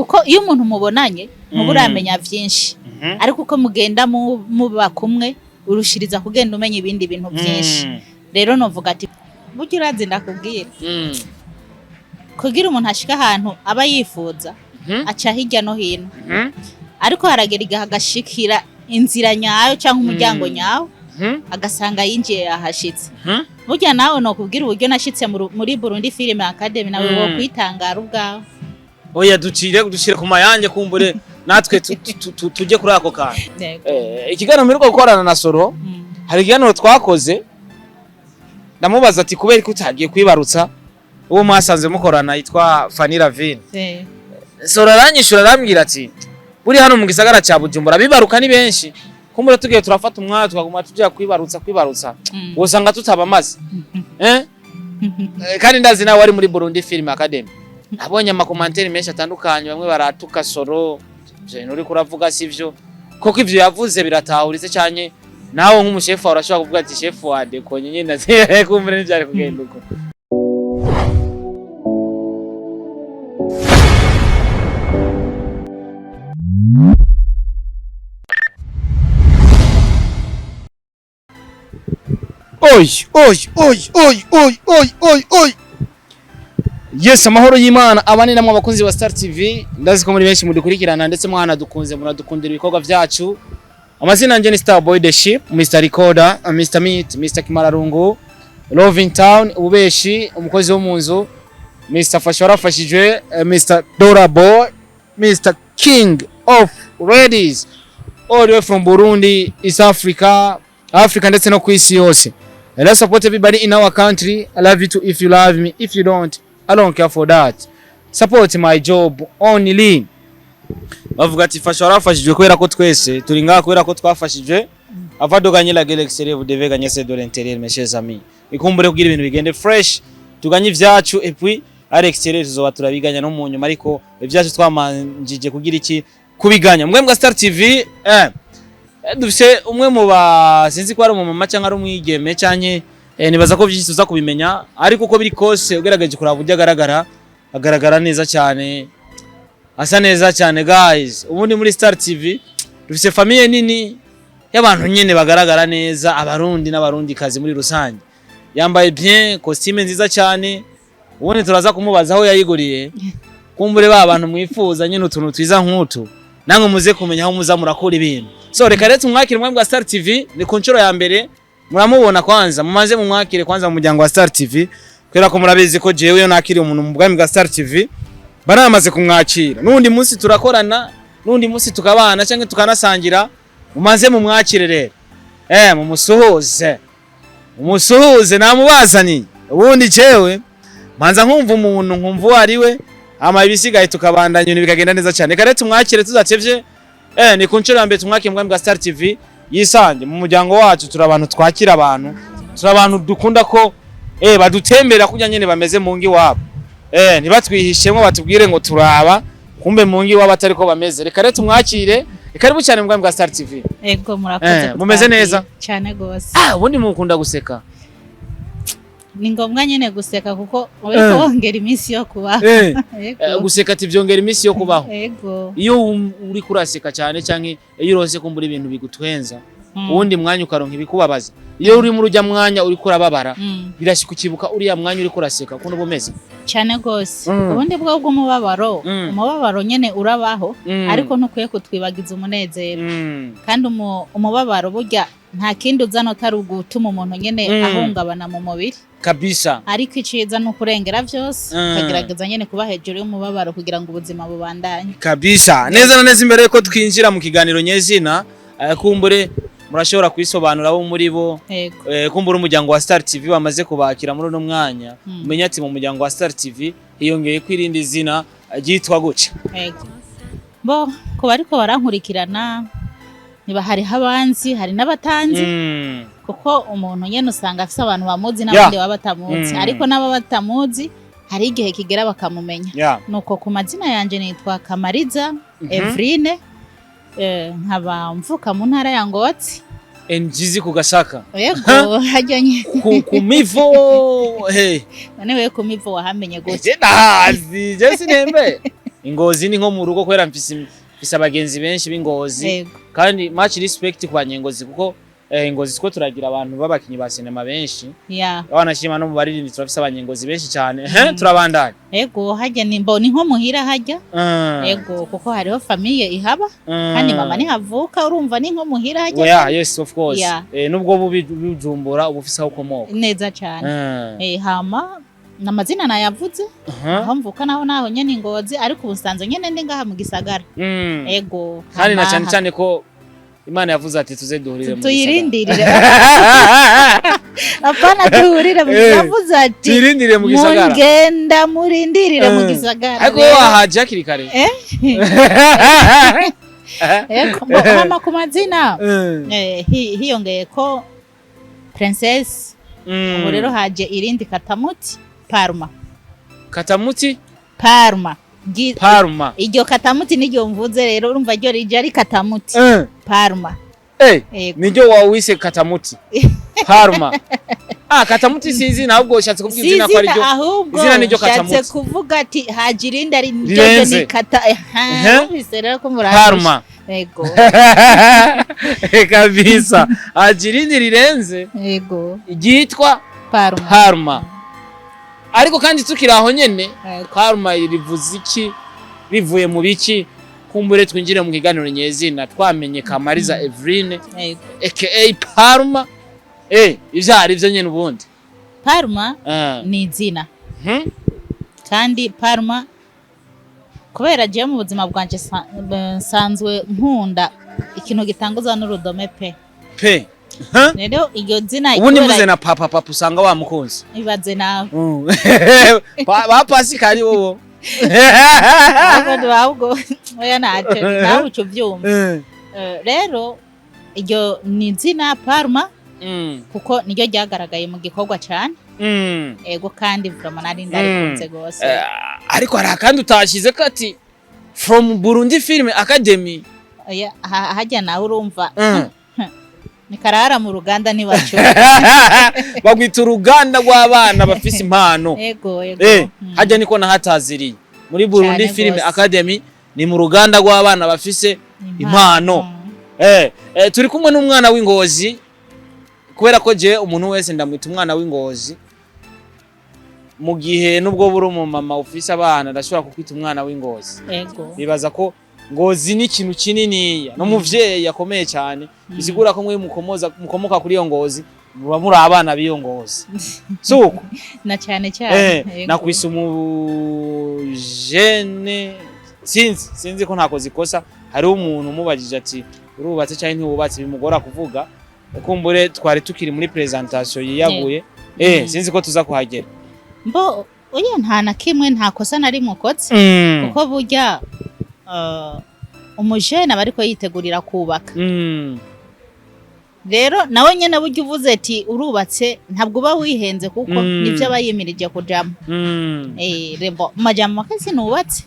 kuko iyo umuntu mubonanye muburamenya vyinshi ariko uko mugenda muba kumwe urushiriza kugenda umenya ibindi bintu byinshi rero novuga ati buryo urazi ndakubwira kugira umuntu ashika ahantu aba yifuza aca hirya no hino ariko haragera igihe agashikira inzira nyayo cyangwa umuryango nyawo agasanga yinjiye yahashitse burya nawe no kubwira uburyo nashitse muri Burundi Film Academy nawe wo kwitangara ubwawe oya dushire ku mayange kumbure natwe tujye kuri ako kantu ikiganiro mperuka gukorana na Soro hari ikiganiro twakoze ndamubaza ati kubera ko utagiye kwibarutsa uwo mwasanze mukorana yitwa Fanny Ravine Soro aranyishura arambwira ati buri hano mu gisagara cya Bujumbura bibaruka ni benshi kumbura tugiye turafata umwanya tukaguma tujya kwibarutsa usanga tutabamaze kandi ndazi nawe wari muri Burundi Film Academy abonye amakomantere menshi atandukanye bamwe baratuka Soro je nuri kuravuga sivyo koko ivyo yavuze biratahuritse cyane nawe nk'umushefu urashobora kuvuga ati chef wade ko nyine naziye kumbura n'ibyari kugenda uko Oi. Yes, amahoro y'Imana abane namwe abakunzi ba Star TV ndazi ko muri benshi mudukurikirana ndetse mwana dukunze muradukundira ibikorwa byacu. Amazina nje ni Star Boy the Ship, Mr Recorder, Mr Meat, Mr Kimararungu, Love in Town, ubeshi umukozi wo munzu, Mr Fashora fashijwe, Mr Dora Boy, Mr King of Ladies, all the way from Burundi, East Africa ndetse no kwisi yose. And I support everybody in our country. I love you too if you love me. If you don't, I don't care for that. Support my job only. Bavuga ati Fashora fashijwe kubera ko twese turi ngaha kubera ko twafashijwe. Avadoganye la Galaxy Rev de Vega nyese de l'intérieur mes chers amis. Ikumbure kugira ibintu bigende fresh. Tuganye ivyacu et puis à l'extérieur tuzoba turabiganya no mu nyuma ariko ivyacu twamanjije kugira iki kubiganya. Mwembwa Star TV dufise umwe mu basinzi ko ari mu mama cyangwa ari umwigeme cyanye nibaza ko byinshi tuza kubimenya ariko uko biri kose ugeragaje kuraba buryo agaragara neza cyane asa neza cyane guys ubundi muri Star TV dufise famille nini y'abantu nyene bagaragara neza abarundi n'abarundi kazi muri rusange yambaye bien costume nziza cyane ubundi turaza kumubaza aho yayiguriye kumbure ba abantu mwifuza nyene utuntu twiza nk'utu nange muze kumenya aho muza murakora ibintu so reka rero tumwakire mwembwa Star TV ni ku nshuro ya mbere muramubona kwanza mumaze mumwakire kwanza mu muryango wa Star TV kwera ko murabizi ko jewe yo nakiri umuntu mu bwami bwa Star TV baramaze kumwakira nundi munsi turakorana nundi munsi tukabana cyangwa tukanasangira mumaze mumwakire rero mumusuhuze namubazani ubundi jewe manza nkumva umuntu nkumva ari we ama ibisigaye tukabandanya ibintu bikagenda neza cyane kare tumwakire tuzatevye ni ku nshuro ya mbere tumwakire mwambwa Star TV yisange mu muryango wacu turabantu twakira abantu turabantu dukunda ko badutembera kujya nyene bameze mu ngi wabo ntibatwihishemo batubwire ngo turaba kumbe mu ngi wabo atari ko bameze reka rero tumwakire ikaribu cyane mwambwa Star TV ego murakoze mumeze neza cyane gose ubundi mukunda guseka ni ngombwa nyene guseka kuko uriko wongera iminsi yo kubaho guseka ati vyongera iminsi yo kubaho ego iyo uri kuraseka cyane canke iyo urose kumbura ibintu bigutwenza ubundi mwanya ukaronka ibikubabaza iyo uri mu rujya mwanya uri kurababara birashika ukibuka uriya mwanya uri kuraseka kuno bumeze cyane gose ubundi bwo umubabaro nyene urabaho ariko ntukwiye kutwibagiza umunezero kandi umubabaro burya nta kindi uzana utari ugutuma umuntu nyene ahungabana mu mubiri kabisa ariko iciza no kurengera byose kagerageza nyene kuba hejuru y'umubabaro kugira ngo ubuzima bubandanye kabisa neza na neza imbere yuko twinjira mu kiganiro nyezina kumbure murashobora kwisobanura bo muri bo kumbura umuryango wa Star TV bamaze kubakira muri no mwanya umenya ati mu muryango wa Star TV hiyongeye kwirindi zina ryitwa guca bo ko bariko barankurikirana niba hari habanzi hari n'abatanzi kuko umuntu nyene usanga afise abantu bamuzi n'abandi babatamuzi ariko n'aba batamuzi hari igihe kigera bakamumenya nuko ku mazina yanje nitwa Kamariza Evrine nkaba mvuka mu ntara ya Ngozi njizi ku Gasaka yego hajyanye ku mivo none we ku mivo wahamenye gute ndahazi je sinembe Ingozi ni nko mu rugo kwera mfise abagenzi benshi b'Ingozi kandi much respect ku banyengozi kuko Ingozi siko turagira abantu babakinyi ba sinema benshi wanashima no mu baririmbyi turafise abanyengozi benshi cyane turabandanya yego hajya nimbo ni nko muhira hajya yego kuko hariho famille ihaba kandi mama ni havuka urumva ni nko muhira hajya yes of course nubwo bujumbura ubufisa ukomoka neza cyane hama namazina nayavuze aho mvuka naho nyene Ingozi ariko ubusanzwe nyene ndi ngaha mu gisagara yego kandi na cyane cyane ko Imana yavuze ati tuze duhurire mu gisagara tuyirindirire apana duhurire mu yavuze ati tuyirindirire mu gisagara mugenda murindirire mu gisagara ariko wahaje akiri kare yego mama ku mazina hiyongeye ko princess ubu rero haje irindi Katamuti Parma iryo Katamuti niryo mvuze rero urumva ryo rije ari Katamuti Parma niryo wawise Katamuti Parma Katamuti sinzi nahubwo ushatse kuvuga izina ko ari ryo izina niryo Katamuti ushatse kuvuga ati hajirinda ari niryo ni kata rero ko muraje Parma yego kabisa hajirindi rirenze yego igitwa Parma ariko kandi tukiri aho nyene Parma rivuze iki rivuye mu biki kumbure twinjire mu kiganiro nyezina twamenye Kamariza Evrine aka Parma ivyari byo nyene ubundi Parma ni izina kandi Parma kubera je mu buzima bwanje sanzwe nkunda ikintu gitanguza n'urudome pe rero iryo zina ubu nivuze na papa usanga wamukunze ibaze nawe ba Pascal bobo ahubwo oya naje nawe uco byumva rero iryo ni zina Parma kuko niryo ryagaragaye mu gikorwa cyane ego kandi vraiment nari ndarikunze gose ariko hari kandi utashize kati from Burundi Film Academy hajya nawe urumva ni karara mu ruganda ni wacu bagwita uruganda rw'abana bafise impano ego hajya niko nahataziriye muri Burundi Film Academy ni mu ruganda rw'abana bafise impano turi kumwe n'umwana w'Ingozi kubera ko je umuntu wese ndamwita umwana w'Ingozi mu gihe nubwo buri umumama ufise abana ndashobora kukwita umwana w'Ingozi bibaza ko Ngozi ni ikintu kinini no muvyeyi yakomeye cyane bisigura ko mwe mukomoka kuri iyo Ngozi muba muri abana b'iyo Ngozi suko na cyane nakwisa umujene sinzi ko ntako zikosa hari umuntu umubajije ati urubatse cyane ntiwubatse bimugora kuvuga kumbure twari tukiri muri presentation yiyaguye sinzi ko tuza kuhagera mbo oya nta na kimwe nta kosa nari mukotse kuko burya umujene bariko yitegurira kubaka rero nawe nyene burya uvuze ati urubatse ntabwo uba wihenze kuko nivyo abayimirije kujamo rebo majambo kasi nubatse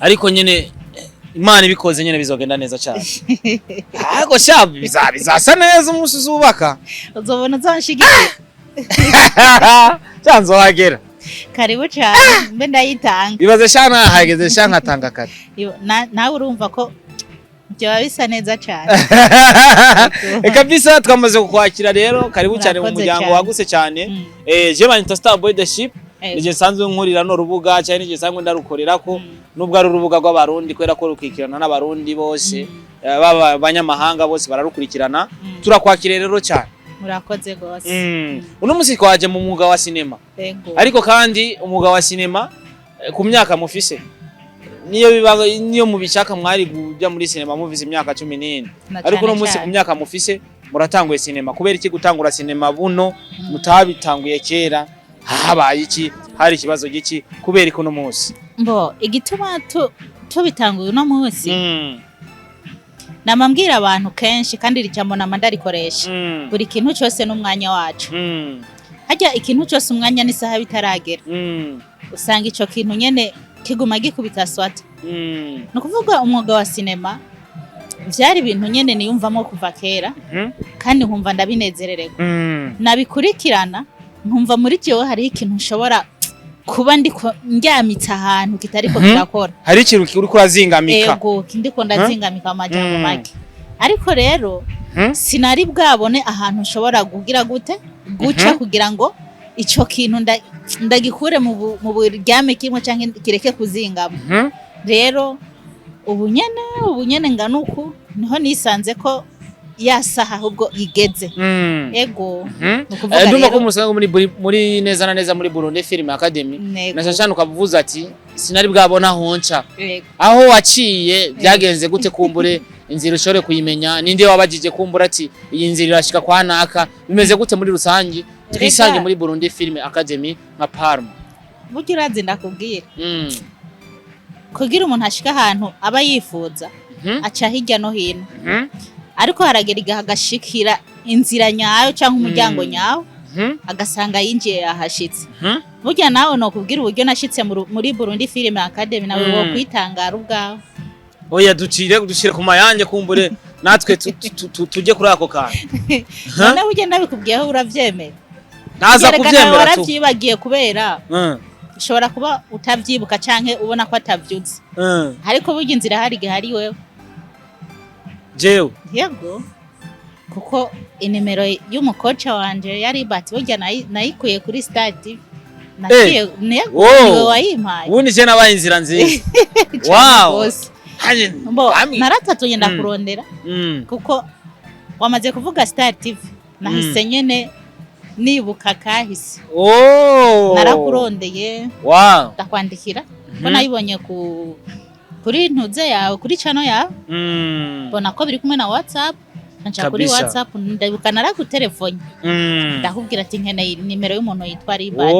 ariko nyene Imana ibikoze nyene bizogenda neza cyane ariko shabu bizasa neza umunsi uzubaka uzobona uzanshigikira cyanzo hagera karibu cyane mbe ndayitanga bibaze shana hageze shanka tanga kare nawe urumva ko byo bisa neza cyane kabisa twamaze kukwakira rero karibu cyane mu muryango waguse cyane je banyita Starboy the Ship nije sanzwe nkurira no rubuga cyane nije sangwe ndarukorera ko nubwo ari urubuga rw'abarundi kwera ko rukikirana n'abarundi bose baba banyamahanga bose bararukurikirana turakwakira rero cyane murakoze gose uno musi twaje mu mwuga wa sinema ariko kandi umwuga wa sinema ku myaka mufise niyo mubishaka mwari kujya muri sinema muvise imyaka 14 ariko uno musi ku myaka mufise muratanguye sinema kubera iki gutangura sinema buno mutabitanguye kera habaye iki hari ikibazo giki kubera iki uno musi mbo igituma tubitanguye uno musi namambwira abantu kenshi kandi ricamona mandarikoresha buri kintu cyose n'umwanya wacu hajya ikintu cyose umwanya n'isaha bitaragera usanga ico kintu nyene kiguma gikubita swata no kuvuga umwuga wa sinema vyari ibintu nyene niyumvamo kuva kera kandi nkumva ndabinezerererwa nabikurikirana nkumva muri jewe hari ikintu nshobora kuba ndiko ndyamitse ahantu kitariko kirakora hari ikintu uri kurazingamika yego ndiko ndazingamika amajambo make ariko rero sinari bwabone ahantu nshobora kugira guca kugira ngo ico kintu ndagikure mu buryame kimwe canke kireke kuzingama rero ubu nyene nganuku niho nisanze ko yasaha ahubwo igeze ego ndumva ko musanzwe muri neza na neza muri Burundi Film Academy nashashana ukavuza ati sinari bwabona honca aho waciye byagenze gute kumbure inzira ushore kuyimenya ninde wabajije kumbura ati iyi nzira irashika kwa naka bimeze gute muri rusangi twisange muri Burundi Film Academy nka Parma buryo urazi ndakubwira kugira umuntu ashika ahantu aba yifuza aca hirya no hino ariko haragera igihe agashikira inzira nyayo cyangwa umuryango nyawo agasanga yinjiye ahashitse burya nawe no kubwira uburyo nashitse muri Burundi Film Academy nawe wo kwitangara ubwawe oya dushire ku mayange kumbure natwe tujye kuri ako kantu none burya nabikubwiyeho uravyemera naza kuvyemera tu waravyibagiye kubera ushobora kuba utavyibuka canke ubona ko atavyuze ariko burya inzira hari gihari wewe jewe yego kuko inimero y'umukoca wanje yari bati burya nayikuye kuri Star TV naciye nego niwe wayimpaye ubundi je nabaye inzira nziza wow naratatu ngenda kurondera kuko wamaze kuvuga Star TV nahise nyene nibuka kahise narakurondeye ndakwandikira ko nayibonye kuri ntuze yawe kuri channel yawe bona ko biri kumwe na WhatsApp nca kuri WhatsApp ndabuka naragutelefone ndakubwira ati nkeneye nimero y'umuntu yitwa Ribati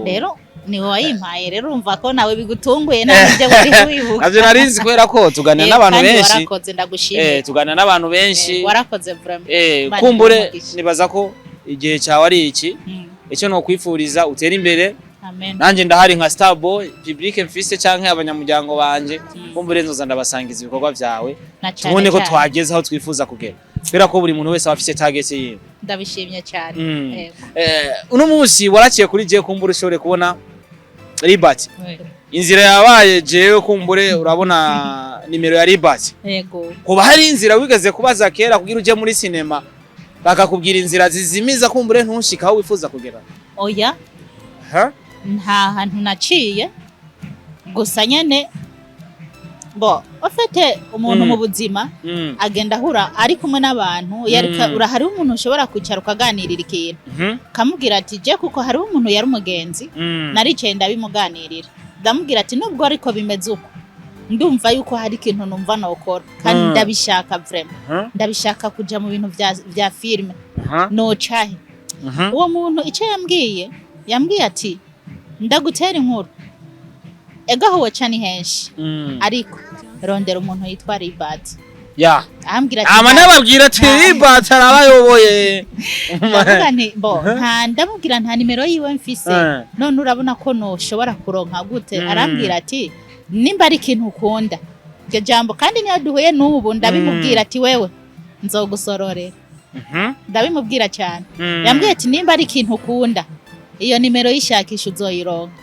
rero niwe wayimpaye rero urumva ko nawe bigutunguye nabyo wari wibuka avyo narinzi kwera ko tuganira n'abantu benshi warakoze ndagushimiye tuganira n'abantu benshi warakoze vraiment kumbure nibaza ko igihe cyawe ari iki icyo no kwifuriza utera imbere amen nanje ndahari nka Starboy public mfise canke abanyamuryango banje kumbure nzoza ndabasangiza ibikorwa vyawe tubone ko twageze aho twifuza kugera kubera ko buri muntu wese afise target yiwe ndabishimye cyane uno munsi waraciye kuri je kumbure ushobore kubona Ribati inzira yabaye jewe kumbure urabona nimero ya Ribati yego kuba hari inzira wigeze kubaza kera kugira uje muri cinema bakakubwira inzira zizimiza kumbure ntushika aho wifuza kugera oya nta hantu naciye gusa nyene ufite umuntu mu buzima agenda ahura ari kumwe n'abantu hari umuntu ushobora kwicara ukaganirira ikintu kamubwira ati je kuko hari umuntu yari umugenzi naricaye ndabimuganirira ndamubwira ati nubwo ariko bimeze uko ndumva yuko hari ikintu numva nokora kandi ndabishaka vraiment ndabishaka kuja mu bintu vya filme no cahe uwo muntu icyo yambwiye ati ndagutera inkuru egaho cyane henshi ariko rondera umuntu yitwa Ribati ambwira ati nababwira ati Ribati arabayoboye ndamubwira nta nimero yiwe mfise none urabona ko noshobora kuronka gute arambwira ati nimba ari ikintu ukunda iryo jambo kandi niyo duhuye n'ubu ndabimubwira ati wewe nzogusororera ndabimubwira cyane yambwiye ati nimba ari ikintu ukunda iyo nimero yishakisha uzoyironka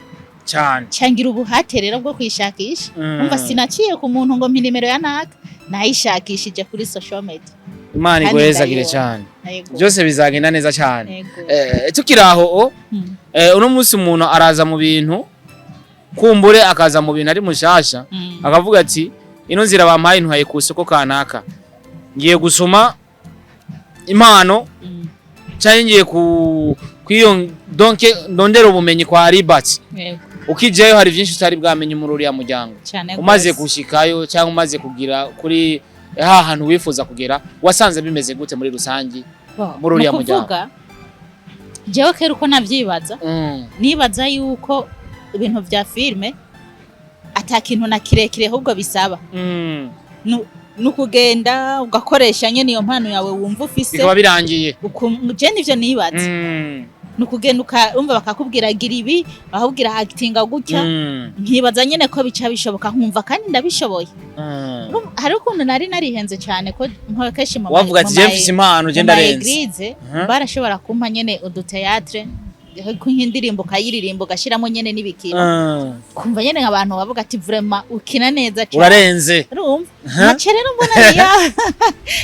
cyane cyangira ubuhate rero bwo kwishakisha umva sinaciye ku muntu ngo mpi nimero ya naka nayishakishije kuri social media Imana igwezagire cyane byose bizagenda neza cyane tukiraho uno munsi umuntu araza mu bintu kumbure akaza mu bintu ari mushasha akavuga ati ino nzira bampaye ntwaye ku soko kanaka ngiye gusoma impano cyane ngiye kwiyo donc ndondera ubumenyi kwa Ribati ukijeyo hari byinshi utari bwamenye muri uriya muryango umaze gushikayo cyangwa umaze kugira kuri hantu wifuza kugera wasanze bimeze gute muri rusangi muri uriya muryango jewe kera uko navyibaza nibaza yuko ibintu vya filme atakintu na kirekire ahubwo bisaba nukugenda ugakoresha nyene iyo mpano yawe wumva ufise bikaba birangiye je nivyo nibaza nukugenda umva bakakubwira gira ibi bakubwira actinga gutya nkibaza nyene ko bica bishoboka nkumva kandi ndabishoboye hari ukuntu narihenze cyane ko nkokeshi mu wavuga ati je mfise impano je ndarenze barashobora kumpa nyene udu theatre nk'indirimbo kayiririmbo gashiramo nyene n'ibikino kumva nyene nk'abantu bavuga ati vraiment ukina neza cyane urarenze urumva macerero mbona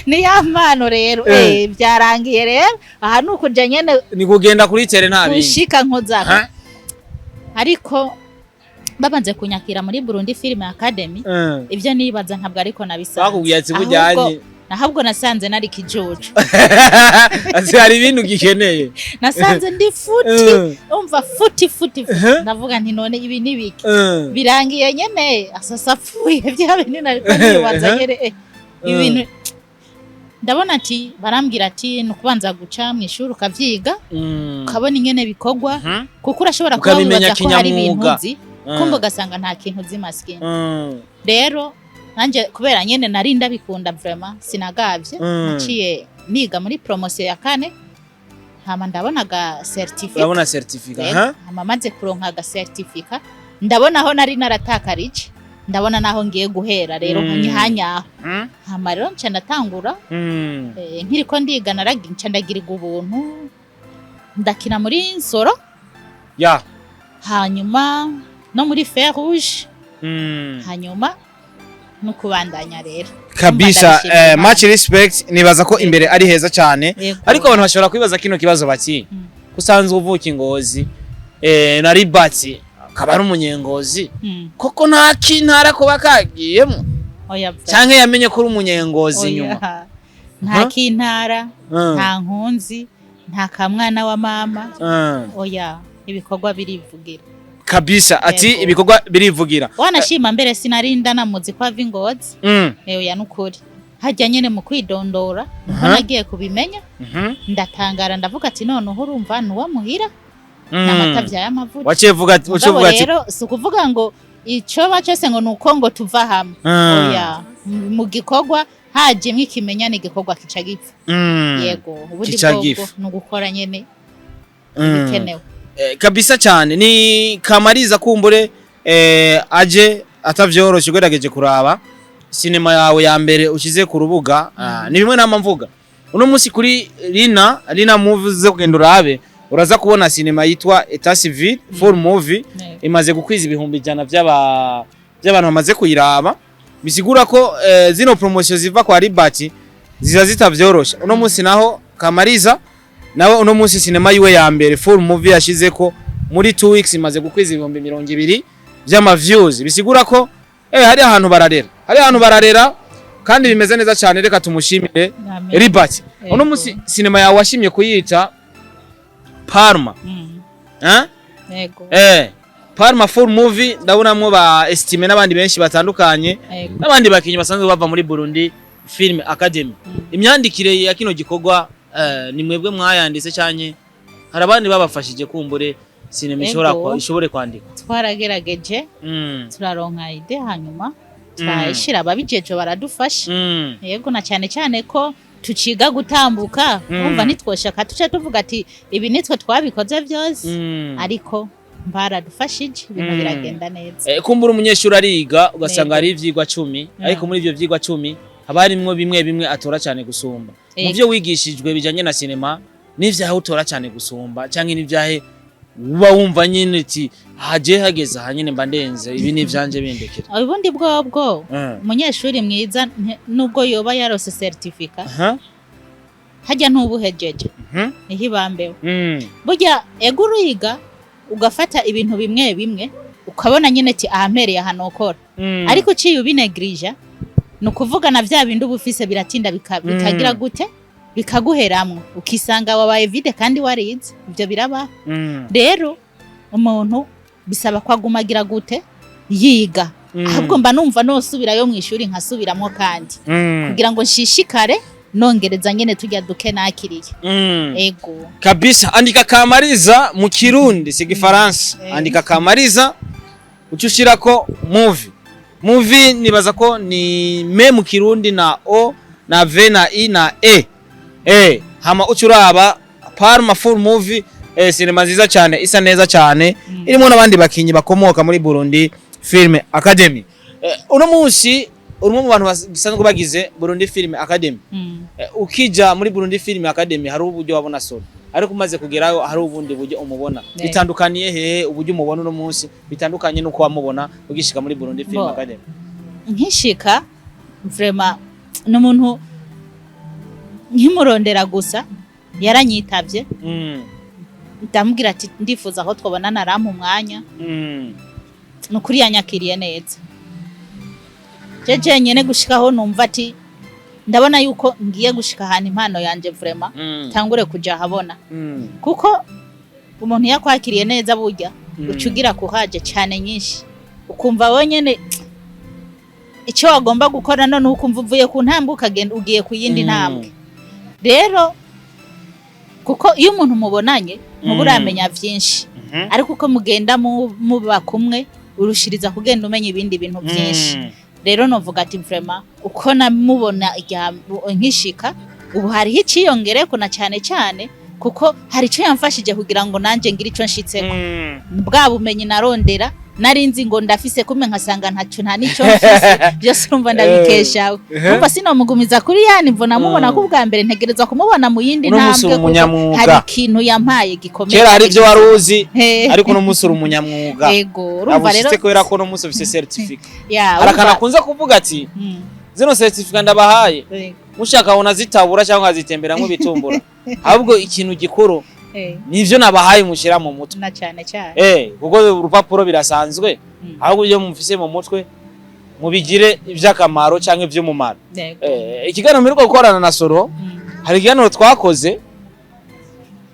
ni ya mpano rero byarangiye rero aha nukuja nyene ni kugenda kuri tere nta bindi ushika nkozaka ariko babanze kunyakira muri Burundi Film Academy ivyo nibaza ntabwo ariko nabisanze bakubwiye ati bujyanye nahabwo nasanze nari kijojo ase hari ibintu gikeneye nasanze ndi futi umva futi ndavuga nti none ibi nibiki birangiye nyene asasapfuye byabindi nariko nibaza nyere ibintu ndabona ati barambwira ati nukubanza guca mu ishuri ukavyiga ukabona ingene bikogwa kuko urashobora kuba wibaza ko hari ibintu uzi kumva ugasanga nta kintu uzi maskini rero nanje kubera nyene nari ndabikunda vraiment sinagavye naciye niga muri promotion ya 4 hama ndabonaga certificate urabona certificate hama maze kuronka ga certificate ndabona aho nari naratakarije ndabona naho ngiye guhera rero nkanyaha hama rero nca ndatangura nkiriko ndiga naraginca ndagirirwa ubuntu ndakina muri Nsoro hanyuma no muri Fer Rouge hanyuma nukubandanya rero kabisa much respect nibaza ko imbere ari heza cyane ariko abantu bashobora kwibaza kino kibazo baki kusanzwe uvuka Ingozi na Ribati akaba ari umunyengozi koko nta kintara ko bakagiyemo cyangwa yamenye ko uri umunyengozi nyuma nta kintara nta nkunzi nta kamwana wa mama oya ibikorwa birivugira kabisa ati ibikorwa birivugira wanashima mbere sinarinda namuzi kwa Vingozi ya nukuri hajya nyene mu kwidondora nko nagiye kubimenya ndatangara ndavuga ati none urumva nuwa muhira namatavya y'amavuta wacevuga ati rero sukuvuga ngo ico bacese ngo nuko ngo tuva hamwe oya mu gikorwa haje mwikimenyane gikorwa kica gipfa yego ubudi bwo nugukora nyene bikenewe kabisa cyane ni Kamariza kumbure aje atavyoroshe gwerageje kuraba sinema yawe ya mbere ukize ku rubuga ni bimwe nama mvuga uno munsi kuri Rina Movies zo kugenda urabe uraza kubona sinema yitwa Etat Civil full movie imaze gukwiza ibihumbi jana by'abantu bamaze kuyiraba bisigura ko zino promotion ziva kwa Ribati ziza zitavyorosha uno munsi naho Kamariza nawe uno munsi sinema yiwe ya mbere full movie yashize ko muri 2 weeks imaze gukwiza ibihumbi 200 by'ama views bisigura ko hari ahantu bararera kandi bimeze neza cyane reka tumushimire Ribati uno munsi sinema yawe washimye kuyita Parma yego Parma full movie ndabonamwo ba estime n'abandi benshi batandukanye n'abandi bakinyi basanzwe bava muri Burundi Film Academy imyandikire ya kino gikorwa ni mwebwe mwayanditse cyane harabandi babafashije kumbure sinema ishobore kwandika twaragerageje turaronka ide hanyuma turashira ababijeje baradufasha yego na cyane ko tuciga gutambuka umva nitwoshaka tuce tuvuga ati ibi nitwe twabikoze byose ariko baradufashije ibintu biragenda neza kumbura umunyeshuri ariga ugasanga ari ivyigwa 10 ariko muri ivyo vyigwa 10 haba harimwo bimwe atora cyane gusumba mu byo wigishijwe bijanye na sinema n'ivyaho utora cyane gusumba cyangwa n'ivyahe uba wumva nyine ati haje hageze hanyine mba ndenze ibi n'ivyanje bindekera ubundi bwobwo umunyeshuri mwiza nubwo yoba yarose certificate hajya ntubuhejeje ihibambeho burya eguriga ugafata ibintu bimwe ukabona nyine ati ahampereye ahanokora ariko uciye ubinegrija nukuvuga na vya bintu bufise biratinda bikagira gute bikaguheramwe ukisanga wabaye vide kandi warize ibyo biraba rero umuntu bisaba kwagumagira gute yiga ahubwo mba numva no subirayo mu ishuri nkasubiramo kandi kugira ngo nshishikare nongereza nyene tujya duke nakiriye ego kabisa andika Kamariza mu Kirundi si Gifaransa andika Kamariza ucushirako movie nibaza ko ni me mu Kirundi na o na v na i na e hama ucuraba Parma full movie sinema nziza cyane isa neza cyane irimo nabandi bakinyi bakomoka muri Burundi Film Academy uno munsi urumwe mu bantu basanzwe bagize Burundi Film Academy ukija muri Burundi Film Academy hari uburyo wabona solo ariko umaze kugerayo hari ubundi buryo umubona bitandukaniye hehe uburyo umubona uno munsi bitandukanye nuko wamubona ugishika muri Burundi Film Academy nkishika vraiment n'umuntu nkimurondera gusa yaranyitavye ndamubwira ati ndifuza aho twabonana arampa umwanya nukuri yanyakiriye neza jeje nyene gushikaho numva ati ndabona yuko ngiye gushika ahantu impano yanje vraiment tangure kuja habona kuko umuntu yakwakiriye neza burya ucugira kuhaje cyane nyinshi ukumva wonyene icyo wagomba gukora none ukumva uvuye ku ntambwe ukagenda ugiye ku yindi ntambwe rero kuko iyo umuntu mubonanye muburamenya byinshi ariko uko mugenda muba kumwe urushiriza kugenda umenya ibindi bintu byinshi rero novuga ati vraiment uko namubona nkishika ubu hariho iciyongereko na cyane cyane kuko hari icyo yamfashije kugira ngo nanje ngira ico nshitseko bwa bumenyi narondera narinzi ngo ndafise kumwe nkasanga ntacyo nta nico mfise byose urumva ndabikeshawe umva sinomugumiza kuri yani mvona mubona ko bwa mbere ntegereza kumubona mu yindi ntambwe hari ikintu yampaye gikomeye kera hari byo waruzi ariko no musura umunyamwuga yego urumva rero ko era ko no muso ufise certificate harakana kunza kuvuga ati zino certificate ndabahaye mushaka ona zitabura cyangwa zitemberamwe bitumbura ahubwo ikintu gikuru nivyo nabahaye mushira mu mutwe na cyane cyane kuko urupapuro birasanzwe ahubwo byo mufise mu mutwe mubigire ivy'akamaro canke ivy'umumaro ikiganiro mperuka gukorana na Soro hari ikiganiro twakoze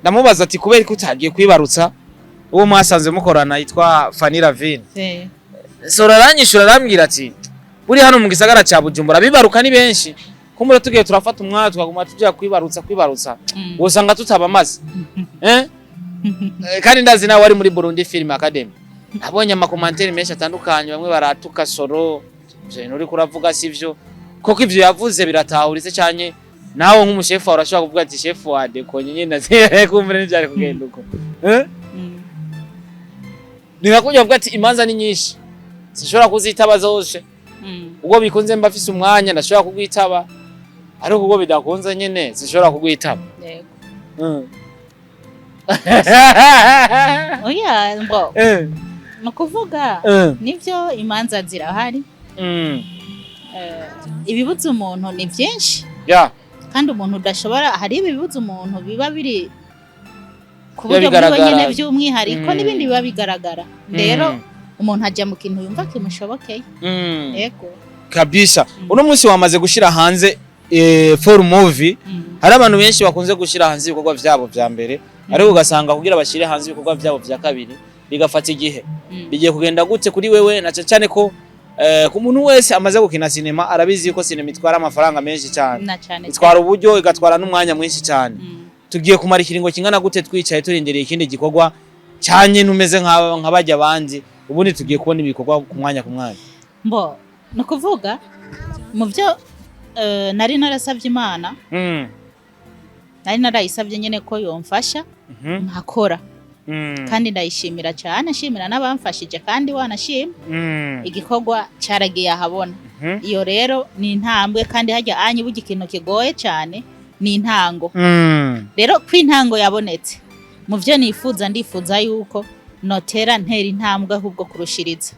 ndamubaza ati kubera ko utagiye kwibarutsa uwo mwasanze mukorana yitwa Fanny Ravine Soro aranyishura arambwira ati buri hano mu gisagara ca Bujumbura bibaruka ni benshi kumbura tugiye turafata umwana tukaguma tujya kwibarutsa usanga tutabamaze kandi ndazi nawe wari muri Burundi Film Academy abonye amakomantere menshi atandukanye bamwe baratuka Soro je nuri kuravuga sivyo koko ivyo yavuze biratahuritse cyane nawe nk'umushefu urashobora kuvuga ati chef wade ko nyine naziye kumvira n'ibyari kugenda uko ningakujya kuvuga ati imanza ni nyinshi sishobora kuzitaba zose ubwo bikunze mbafise umwanya ndashobora kugwitaba ariko ubwo bidakunze nyene sishobora kugwitaba yego oya mbo nukuvuga nivyo imanza zirahari ibibuza umuntu ni byinshi kandi umuntu udashobora hari ibibuza umuntu biba biri ku buryo bwonyene by'umwihariko n'ibindi biba bigaragara rero umuntu ajya mu kintu yumva kimushobokeye yego kabisa uno munsi wamaze gushira hanze for movie hari abantu benshi bakunze gushira hanze ibikorwa byabo bya mbere ariko ugasanga kugira bashire hanze ibikorwa byabo bya kabiri bigafata igihe bigiye kugenda gute kuri wewe na cyane ko ku muntu wese amaze gukina cinema arabizi ko cinema itwara amafaranga menshi cyane itwara uburyo igatwara n'umwanya mwinshi cyane tugiye kumara ikiringo kingana gute twicaye turindiriye ikindi gikorwa cyanye numeze nk'abajya abandi ubundi tugiye kubona ibikorwa ku mwanya mbo nukuvuga mu byo nari narasabye Imana nari narayisabye nyene ko yomfasha nkakora kandi ndayishimira cyane nshimira n'abamfashije kandi wanashima igikorwa cyaragiye ahabona iyo rero ni intambwe kandi hajya anyi bugi ikintu kigoye cyane ni intango rero kw'intango yabonetse mu byo ndifuza yuko notera ntera intambwe ahubwo kurushiriza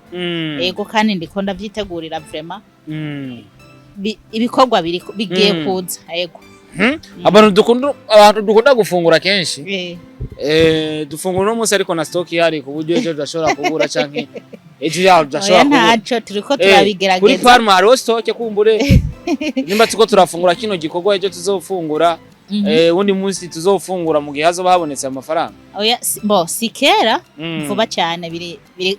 yego kandi ndiko ndavyitegurira vraiment ibikorwa bigiye kuza yego abantu dukunda gufungura kenshi dufungura no munsi ariko na stock yari ku buryo ejo dashobora kubura canke ejo yaho dashobora kubura ntaco turiko turabigerageza kuri farm hari stock kumbure nimba tuko turafungura kino gikorwa ejo tuzofungura undi munsi tuzofungura mu gihe hazo babonetse amafaranga oya bo sikera vuba cyane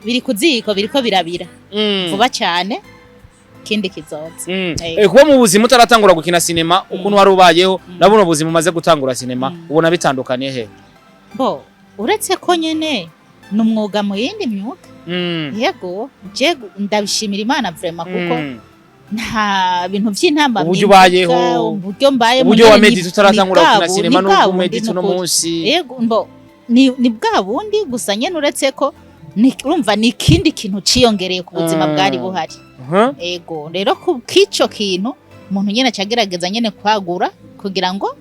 biri kuziko biriko birabira vuba cyane kindi kizoza kuba mu buzima utaratangura gukina cinema ukuntu wari ubayeho nabona ubuzima umaze gutangura cinema ubona bitandukaniye he bo uretse ko nyene numwuga mu yindi myuga yego je ndabishimira Imana vraiment kuko nta bintu by'intamba uburyo ubayeho uburyo mbaye uburyo wamedite utaratangura gukina cinema no kumedite no munsi yego mbo ni bwa bundi gusa nyene uretse ko urumva ni ikindi kintu ciyongereye ku buzima bwari buhari ego rero ku kico kintu umuntu nyene acagerageza nyene kwagura kugira ngo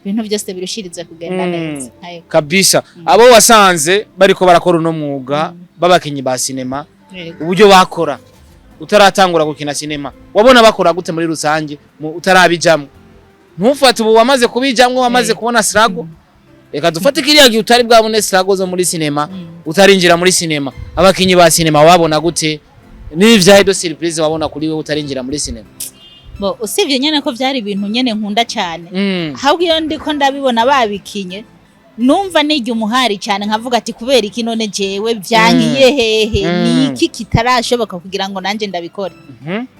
ibintu byose birushirize kugenda neza kabisa. Abo wasanze bariko barakora uno mwuga babakinyi ba sinema, uburyo bakora utaratangura gukina sinema, wabona bakora gute muri rusange utarabijamwe? Ntufate ubu wamaze kubijamwe, wamaze kubona struggle. Reka dufate kiriya gihe utari bwabone struggle zo muri sinema, utarinjira muri sinema. Abakinyi ba sinema wabona gute? N'ivyahe do surprise wabona kuri we utarinjira muri sinema? Bo usivye nyene ko vyari ibintu nyene nkunda cyane. Ahubwo iyo ndiko ndabibona babikinye numva nijye umuhari cyane nkavuga ati kubera iki none jewe byankiye hehe niki kitarashoboka kugira ngo nanje ndabikore.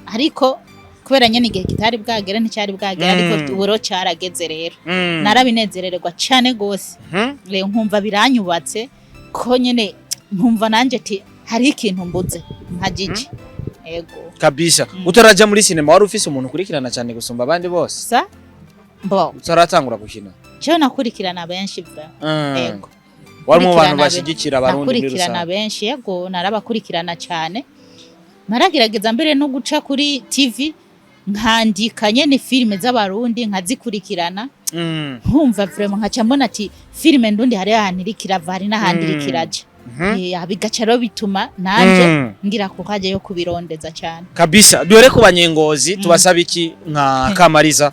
Ariko kubera nyene igihe kitari bwagera nticyari bwagera ariko uburo cyarageze rero. Narabinezererwa cyane gose. Rero nkumva biranyubatse ko nyene nkumva nanje ati hari ikintu mbuze nkajije. Ego kabisa. Utaraja muri sinema wari ufise umuntu kurikirana cyane gusumba abandi bose? Sa bo utaratangura gukina? Je nakurikirana benshi bwa. Ego wari mu bantu bashigikira abarundi muri rusange? Nakurikirana benshi, yego narabakurikirana cyane. Naragerageza mbere no guca kuri TV nkandikanye ni filime z'abarundi nkazikurikirana. Nkumva vraiment nkaca mbona ati filime ndundi hari ahantu irikira vari n'ahandi irikiraje. Abigacaro bituma nanje ngira ko kaje yo kubirondeza cyane kabisa. Duhere ku banyengozi tubasaba iki nka Kamariza?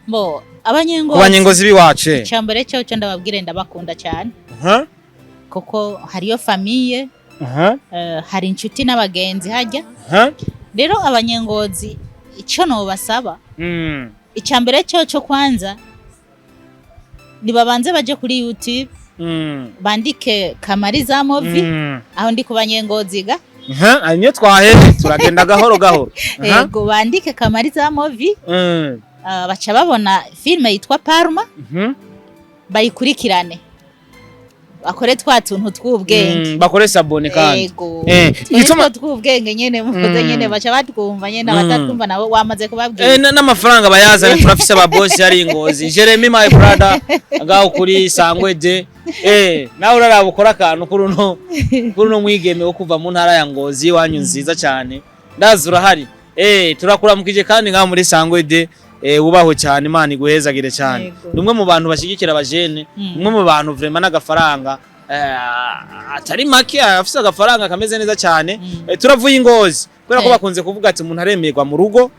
Bo abanyengozi biwacu cyambere cyo ndababwire ndabakunda cyane kuko hariyo famille hari inshuti n'abagenzi hajya. Rero abanyengozi icyo no basaba icyambere cyo kwanza nibabanze baje kuri YouTube bandike Kamariza Movie aho ndi kubanyengozi ga anyo twahe turagenda gahoro gahoro. Yego bandike Kamariza Movie baca babona filme yitwa Parma bayikurikirane bakore twatuntu tw'ubwenge bakore sabone kandi ituma tw'ubwenge nyene mukoze nyene baca batwumva nyene abatatwumva nabo wamaze kubabwira n'amafaranga bayaza turafise aba boss yari Ngozi Jeremy my brother agaho kuri Sangwede nawe uraraba ukora akantu kuri no mwigeme wo kuva mu ntara ya Ngozi wanyu nziza cyane ndazi urahari turakuramukije kandi ngaho muri Sangwede ubaho cyane Imana iguhezagire cyane. Numwe mu bantu bashigikira abajene, numwe mu bantu vraiment n'agafaranga atari make afise agafaranga kameze neza cyane. Turavuye Ngozi kubera ko bakunze kuvuga ati umuntu aremerwa mu rugo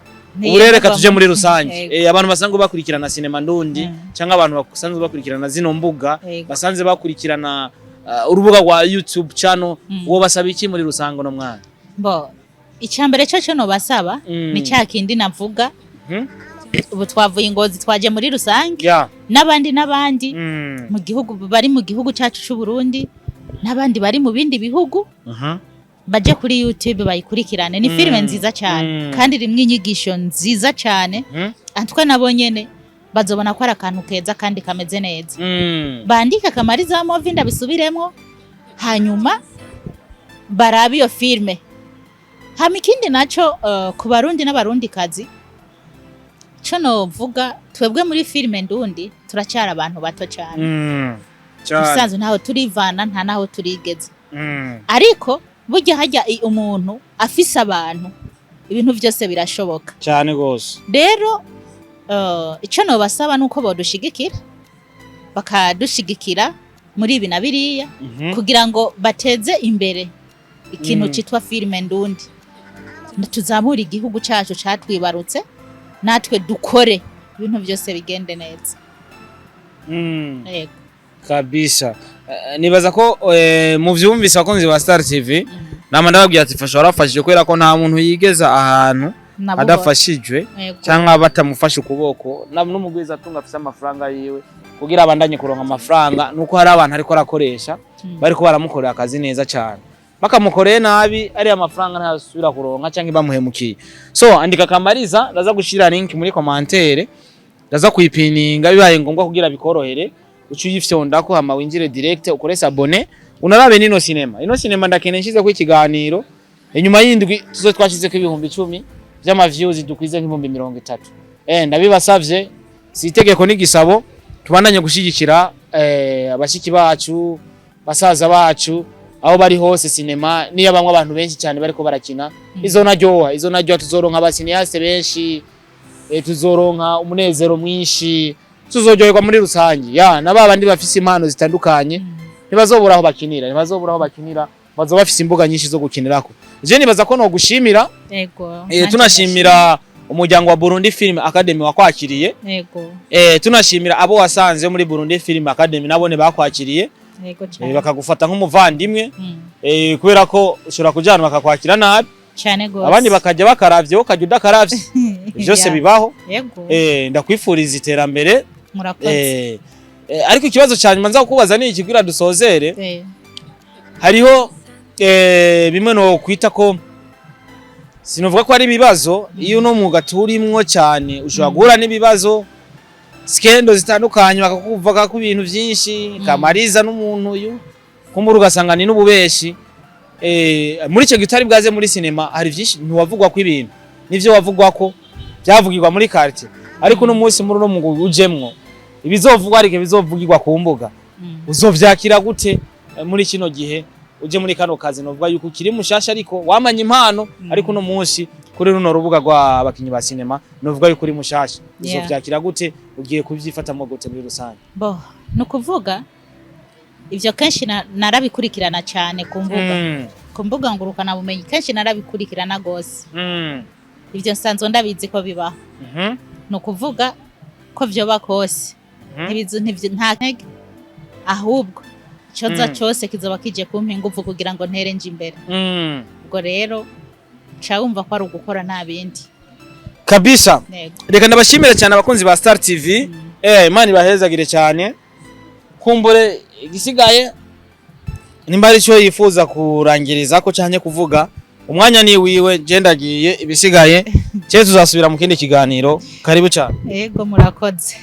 urereka tuje muri rusange. Abantu basanzwe bakurikirana sinema ndundi cyangwa abantu basanzwe bakurikirana zino mbuga basanze bakurikirana urubuga rwa YouTube channel wo basaba iki muri rusange no mwana? Bo icyambere cyo no basaba ni cyakindi navuga. Ubu twavuye Ngozi twaje muri rusange n'abandi mu gihugu bari mu gihugu cyacu cy'u Burundi n'abandi bari mu bindi bihugu baje kuri YouTube bayikurikirane. Ni filime nziza cyane kandi rimwe inyigisho nziza cyane antwe nabonyene bazobona ko ari akantu keza kandi kameze neza. Bandika Kamariza Movie ndabisubiremo hanyuma barabi iyo filme. Hamikindi naco ku barundi n'abarundi kazi Chono vuga twebwe muri filime ndundi turacyara abantu bato cyane. Usanzwe ntaho turivana nta naho turigeze. Ariko burya hajya umuntu afise abantu ibintu byose birashoboka cyane gose. Rero icyo no basaba nuko bodushigikira bakadushigikira muri ibi na biriya kugira ngo bateze imbere ikintu cyitwa filime ndundi. Tuzamura igihugu cyacu cyatwibarutse natwe dukore ibintu byose bigende neza. Yego kabisa. Nibaza ko mu vyumvise abakunzi ba Star TV nama ndababwira ati fasha warafashije kubera ko nta muntu yigeza ahantu adafashijwe cyangwa batamufasha ukuboko n'umugwiza atunga afise amafaranga yiwe kugira abandanye kuronka amafaranga nuko hari abantu ariko arakoresha bariko baramukorera akazi neza cyane bakamukoreye nabi ari amafaranga ntasubira kuronka cyangwa bamuhemukiye. So andika Kamariza ndaza gushira link muri commentaire ndaza kuyipininga bibaye ngombwa kugira bikorohere ucu yifyonda ko hama winjire direct ukoresa abone unarabe nino cinema. Ino cinema ndakene nshize ku ikiganiro inyuma y'indwi tuzo twashize ko 10,000 by'ama views dukwize nk'ibihumbi 30. Ndabibasavye si itegeko n'igisabo tubandanye gushigikira abashiki bacu basaza bacu aho bari hose cinema niyo bamwe abantu benshi cyane bariko barakina izo naryoha tuzoronka abasiniaste benshi tuzoronka umunezero mwinshi tuzoryoherwa muri rusange ya na babandi bafise impano zitandukanye ntibazobura aho bakinira bazoba bafise imbuga nyinshi zo gukinirako. Je nibaza ko no gushimira Yego. Tunashimira umuryango wa Burundi Film Academy wakwakiriye. Yego. Tunashimira abo wasanze muri Burundi Film Academy nabone bakwakiriye. Yego cyane. Bakagufata nk'umuvandimwe. Kubera ko ushobora kujana bakakwakira nabi. Cyane gose. Abandi bakajya bakaravye ukajya udakaravye. Byose bibaho. Yego. Ndakwifuriza iterambere. Murakoze. Ariko ikibazo cyane manza kukubaza ni iki kugira dusozere. Hariho bimwe no kwita ko sinovuga ko ari ibibazo iyo no mwuga turimwo cyane ushobora guhura n'ibibazo skendo zitandukanye bakakuvuga ko ibintu byinshi kamariza n'umuntu uyu kumuri ugasanga ni n'ububeshi muri cyo gitari bwaze muri cinema hari byinshi ntiwavugwa ko ibintu nivyo wavugwa ko byavugirwa muri quartier ariko no munsi muri no mwuga ujemwo ibizovugwa ariko bizovugirwa ku mbuga uzovyakira gute muri kino gihe uje muri kano kazi novuga yuko kiri mushasha ariko wamanye impano ariko no munsi kuri runo rubuga rwa abakinyi ba cinema novuga yuko uri mushasha uzovyakira gute ugiye kuvyifatamo gute muri rusange bo no kuvuga ivyo kenshi narabikurikirana cyane ku mbuga ngurukana bumenyi kenshi narabikurikirana gose ivyo nsanzwe ndabizi ko bibaho no kuvuga ko vyo bakose ntivyo nta ntege ahubwo choza cyose kizoba kije kumpa ingufu kugira ngo ntere nje imbere ubwo rero cawumva ko ari ugukora nabindi kabisa. Reka ndabashimira cyane abakunzi ba Star TV Imana ibahezagire cyane kumbure igisigaye nimba ari cyo yifuza kurangiriza ko cyane kuvuga umwanya ni wiwe je ndagiye ibisigaye cyo tuzasubira mu kindi kiganiro karibu cyane. Yego murakoze.